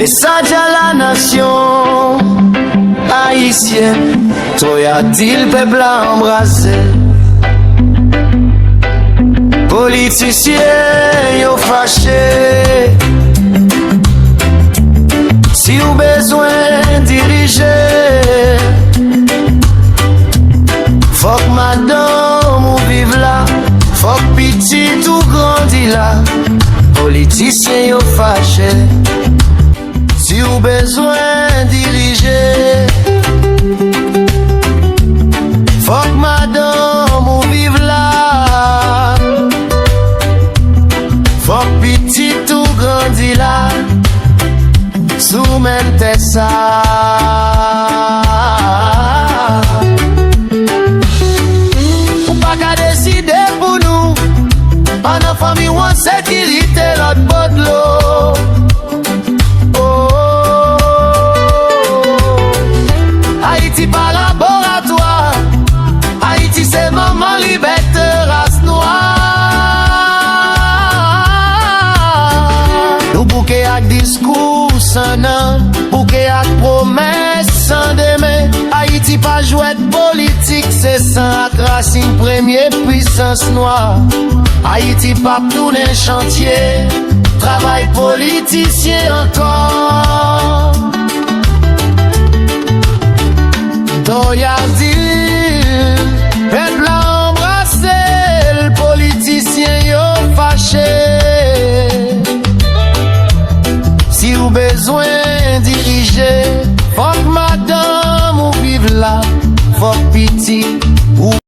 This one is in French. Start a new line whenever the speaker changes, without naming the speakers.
Message à la nation haïtienne, toi dit le peuple à embrasser. Politiciens yo fâché, si ou besoin diriger, faut que madame ou vive là, faut que petit ou grandi là. Politiciens yo fâché, si ou besoin diriger, faut que madame ou vive là, faut que petit ou grandi là, soumente ça. Ou pas qu'à décider pour nous, en famille ou en sécurité l'autre bord de l'eau. Haïti pas laboratoire, Haïti c'est maman liberté race noire. Nous bouquet avec discours sans nom, bouquet avec promesses sans demain. Haïti pas jouet politique, c'est sans racine premier puissance noire. Haïti pas tourner chantier, travail politicien encore. Toya dit, peuple a embrassé, le politicien yo fâché. Si ou besoin diriger, faut que madame ou vive là, faut que petit ou